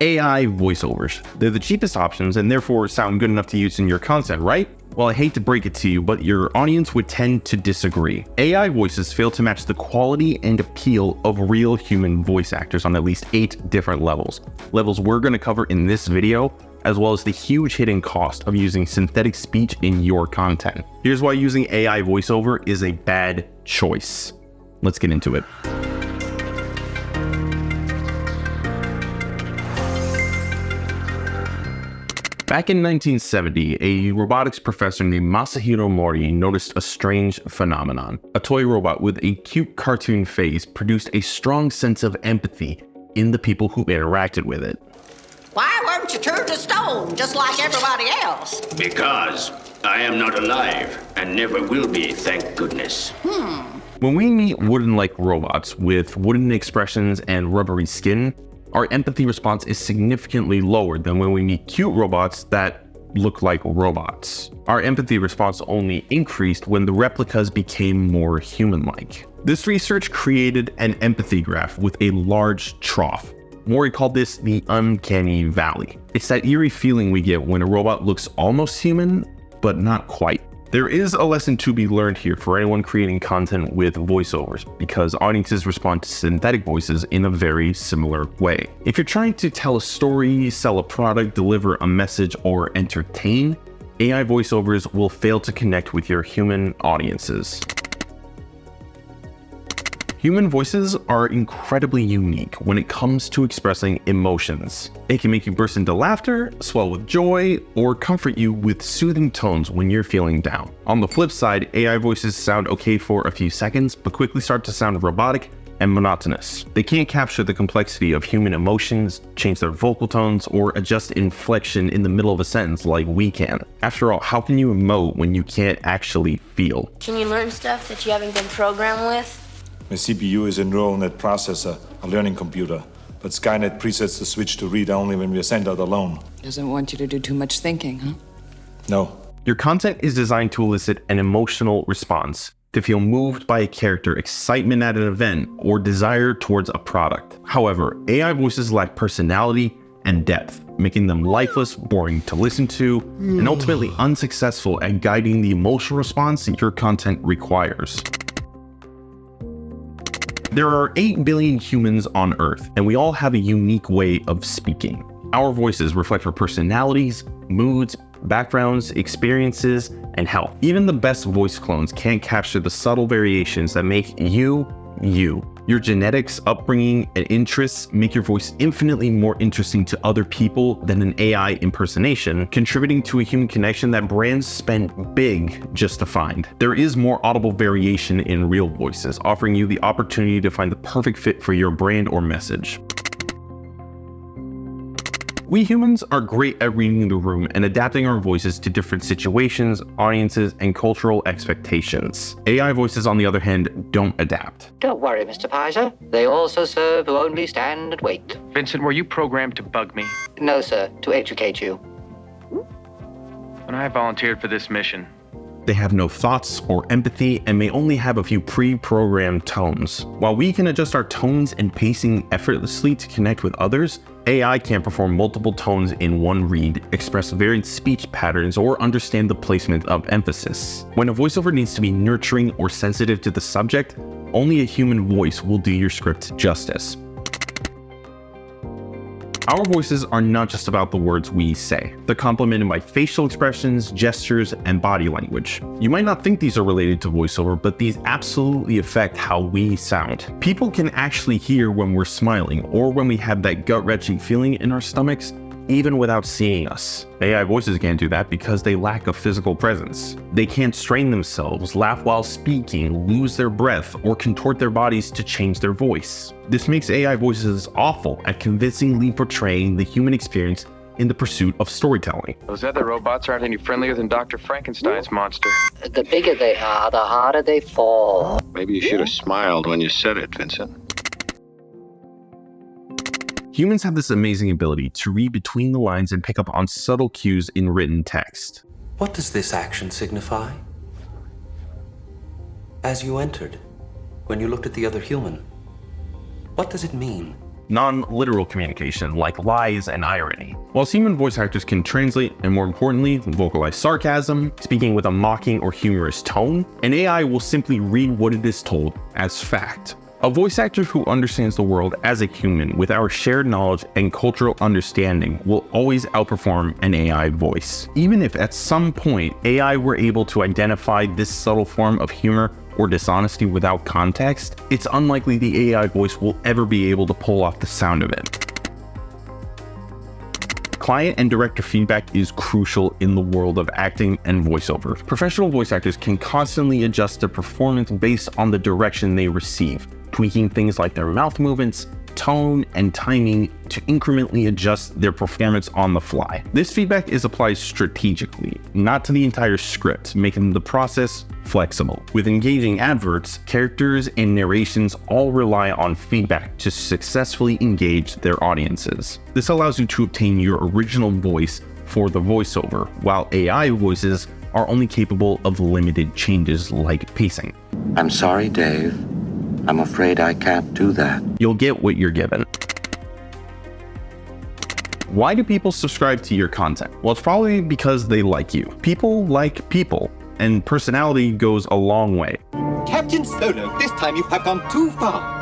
AI voiceovers. They're the cheapest options and therefore sound good enough to use in your content, right? Well, I hate to break it to you, but your audience would tend to disagree. AI voices fail to match the quality and appeal of real human voice actors on at least 8 different levels. Levels we're going to cover in this video, as well as the huge hidden cost of using synthetic speech in your content. Here's why using AI voiceover is a bad choice. Let's get into it. Back in 1970, a robotics professor named Masahiro Mori noticed a strange phenomenon. A toy robot with a cute cartoon face produced a strong sense of empathy in the people who interacted with it. Why weren't you turned to stone, just like everybody else? Because I am not alive, and never will be, thank goodness. When we meet wooden-like robots with wooden expressions and rubbery skin, our empathy response is significantly lower than when we meet cute robots that look like robots. Our empathy response only increased when the replicas became more human-like. This research created an empathy graph with a large trough. Mori called this the uncanny valley. It's that eerie feeling we get when a robot looks almost human, but not quite. There is a lesson to be learned here for anyone creating content with voiceovers, because audiences respond to synthetic voices in a very similar way. If you're trying to tell a story, sell a product, deliver a message, or entertain, AI voiceovers will fail to connect with your human audiences. Human voices are incredibly unique when it comes to expressing emotions. It can make you burst into laughter, swell with joy, or comfort you with soothing tones when you're feeling down. On the flip side, AI voices sound okay for a few seconds, but quickly start to sound robotic and monotonous. They can't capture the complexity of human emotions, change their vocal tones, or adjust inflection in the middle of a sentence like we can. After all, how can you emote when you can't actually feel? Can you learn stuff that you haven't been programmed with? My CPU is a neural net processor, a learning computer. But Skynet presets the switch to read only when we are sent out alone. Doesn't want you to do too much thinking, huh? No. Your content is designed to elicit an emotional response, to feel moved by a character, excitement at an event, or desire towards a product. However, AI voices lack personality and depth, making them lifeless, boring to listen to, and ultimately unsuccessful at guiding the emotional response that your content requires. There are 8 billion humans on Earth, and we all have a unique way of speaking. Our voices reflect our personalities, moods, backgrounds, experiences, and health. Even the best voice clones can't capture the subtle variations that make you, you. Your genetics, upbringing, and interests make your voice infinitely more interesting to other people than an AI impersonation, contributing to a human connection that brands spend big just to find. There is more audible variation in real voices, offering you the opportunity to find the perfect fit for your brand or message. We humans are great at reading the room and adapting our voices to different situations, audiences, and cultural expectations. AI voices, on the other hand, don't adapt. Don't worry, Mr. Pizer. They also serve who only stand and wait. Vincent, were you programmed to bug me? No, sir, to educate you. When I volunteered for this mission. They have no thoughts or empathy and may only have a few pre-programmed tones. While we can adjust our tones and pacing effortlessly to connect with others, AI can't perform multiple tones in one read, express varied speech patterns, or understand the placement of emphasis. When a voiceover needs to be nurturing or sensitive to the subject, only a human voice will do your script justice. Our voices are not just about the words we say. They're complemented by facial expressions, gestures, and body language. You might not think these are related to voiceover, but these absolutely affect how we sound. People can actually hear when we're smiling or when we have that gut-wrenching feeling in our stomachs, even without seeing us. AI voices can't do that because they lack a physical presence. They can't strain themselves, laugh while speaking, lose their breath, or contort their bodies to change their voice. This makes AI voices awful at convincingly portraying the human experience in the pursuit of storytelling. Those other robots aren't any friendlier than Dr. Frankenstein's monster. The bigger they are, the harder they fall. Maybe you should have smiled when you said it, Vincent. Humans have this amazing ability to read between the lines and pick up on subtle cues in written text. What does this action signify? As you entered, when you looked at the other human, what does it mean? non-literal communication like lies and irony. Whilst human voice actors can translate and, more importantly, vocalize sarcasm, speaking with a mocking or humorous tone, an AI will simply read what it is told as fact. A voice actor who understands the world as a human with our shared knowledge and cultural understanding will always outperform an AI voice. Even if at some point AI were able to identify this subtle form of humor or dishonesty without context, it's unlikely the AI voice will ever be able to pull off the sound of it. Client and director feedback is crucial in the world of acting and voiceover. Professional voice actors can constantly adjust their performance based on the direction they receive, tweaking things like their mouth movements, tone, and timing to incrementally adjust their performance on the fly. This feedback is applied strategically, not to the entire script, making the process flexible. With engaging adverts, characters and narrations all rely on feedback to successfully engage their audiences. This allows you to obtain your original voice for the voiceover, while AI voices are only capable of limited changes like pacing. I'm sorry, Dave. I'm afraid I can't do that. You'll get what you're given. Why do people subscribe to your content? Well, it's probably because they like you. People like people, and personality goes a long way. Captain Solo, this time you have gone too far.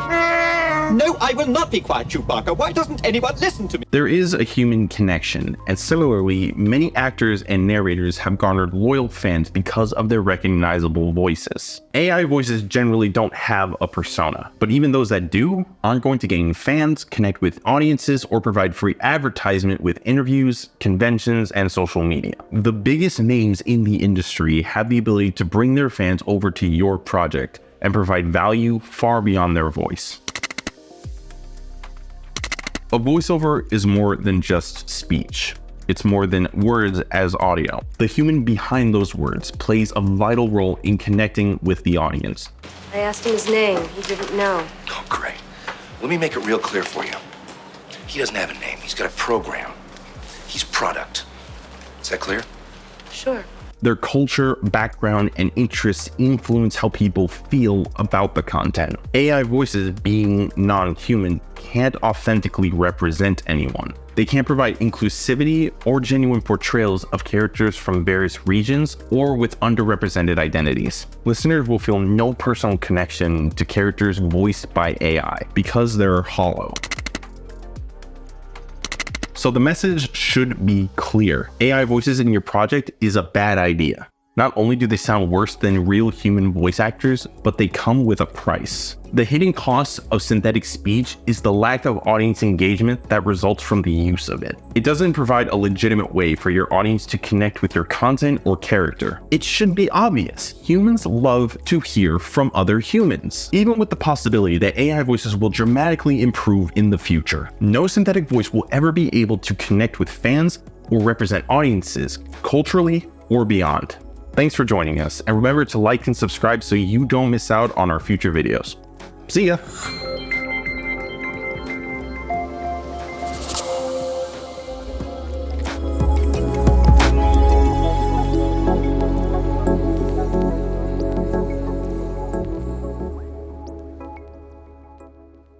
No, I will not be quiet, Chewbacca. Why doesn't anyone listen to me? There is a human connection, and similarly, many actors and narrators have garnered loyal fans because of their recognizable voices. AI voices generally don't have a persona, but even those that do aren't going to gain fans, connect with audiences, or provide free advertisement with interviews, conventions, and social media. The biggest names in the industry have the ability to bring their fans over to your project and provide value far beyond their voice. A voiceover is more than just speech. It's more than words as audio. The human behind those words plays a vital role in connecting with the audience. I asked him his name. He didn't know. Oh, great. Let me make it real clear for you. He doesn't have a name. He's got a program. He's product. Is that clear? Sure. Their culture, background, and interests influence how people feel about the content. AI voices, being non-human, can't authentically represent anyone. They can't provide inclusivity or genuine portrayals of characters from various regions or with underrepresented identities. Listeners will feel no personal connection to characters voiced by AI because they're hollow. So the message should be clear. AI voices in your project is a bad idea. Not only do they sound worse than real human voice actors, but they come with a price. The hidden cost of synthetic speech is the lack of audience engagement that results from the use of it. It doesn't provide a legitimate way for your audience to connect with your content or character. It should be obvious. Humans love to hear from other humans, even with the possibility that AI voices will dramatically improve in the future. No synthetic voice will ever be able to connect with fans or represent audiences, culturally or beyond. Thanks for joining us, and remember to like and subscribe so you don't miss out on our future videos. See ya!